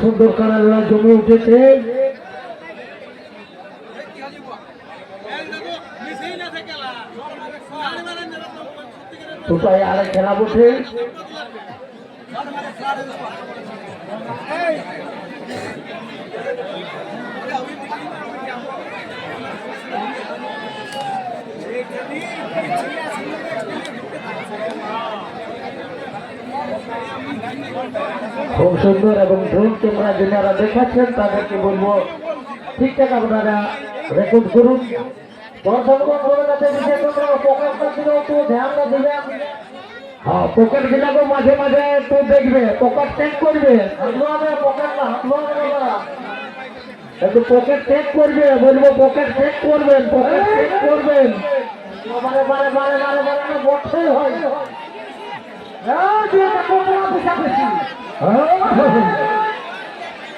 সুন্দর কালাররা জমে উঠেছে। দুটাই আরে খেলা বসে। খুব সুন্দর এবং ড্রোন ক্যামেরা যারা দেখাচ্ছেন তাদেরকে বলবো ঠিকঠাক আপনারা রেকর্ড করুন। হ্যাঁ, পকেট গুলাকে মাঝে মাঝে একটু দেখবে, পকেট চেক করবে, একটু পকেট চেক করবে, বলবো পকেট চেক করবেন, পকেট চেক করবেন। বারে বারে বারে বারে বারে বসে হয়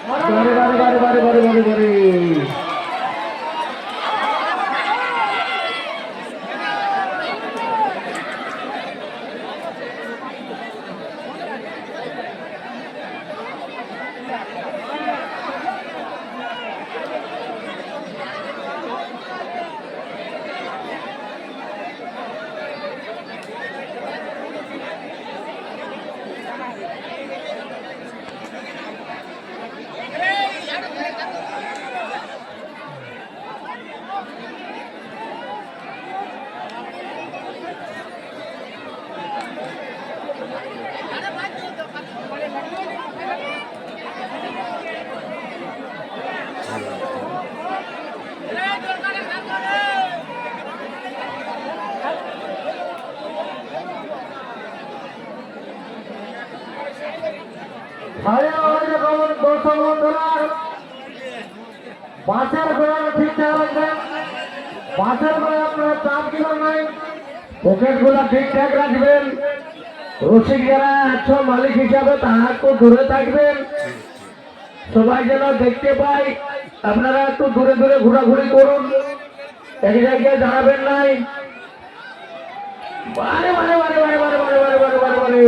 বারে বারে বারে বারে বারে বারে বারে বাঁচার করে ঠিকঠাক রাখবেন, বাঁচার করে আপনারা চাপ দিবেন নাই, পকেট গুলা ঠিকঠাক রাখবেন। রসিক যারা আছো মালিক হিসাবে তারা একটু দূরে থাকবেন, সবাই যেন দেখতে পাই। আপনারা একটু দূরে দূরে ঘোরাঘুরি করুন, এক জায়গায় দাঁড়াবেন নাই। বারে বারে বারে বারে বারে বারে বারে বারে বারে বারে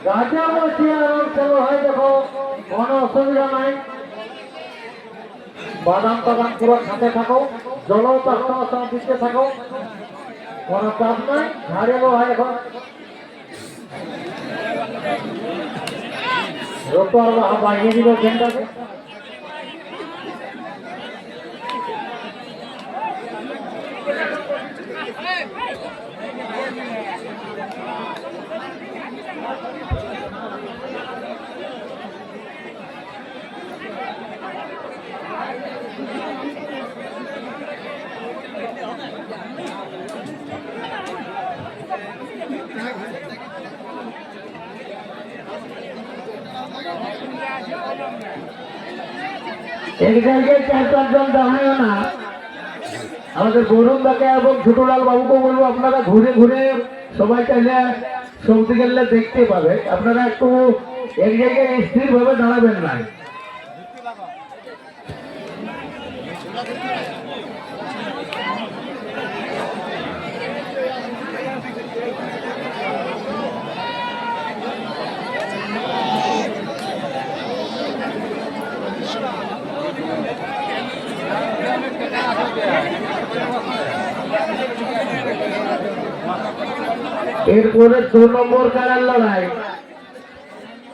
রাজা বলছি আরাম চালু হয়, দেখো কোনো অসুবিধা নাই। বাদাম টাদাম পুরো খাতে থাকো, জলও চাষটা দিতে থাকো, কোনো চাপ নাই। ঝাড়িয়ে হয় এখন রোপ বাড়িয়ে দিল ট্রেনটাকে। এক জায়গায় 4-5 জন দাঁড়ায় না। আমাদের গৌরব দাকে এবং ছোটলাল বাবুকে বলবো আপনারা ঘুরে ঘুরে সবাই চাইলে সবজি গেলে দেখতে পাবে। আপনারা একটু এক জায়গায় স্থির ভাবে দাঁড়াবেন না। এরপরে 2 নম্বর খেলার লড়াই।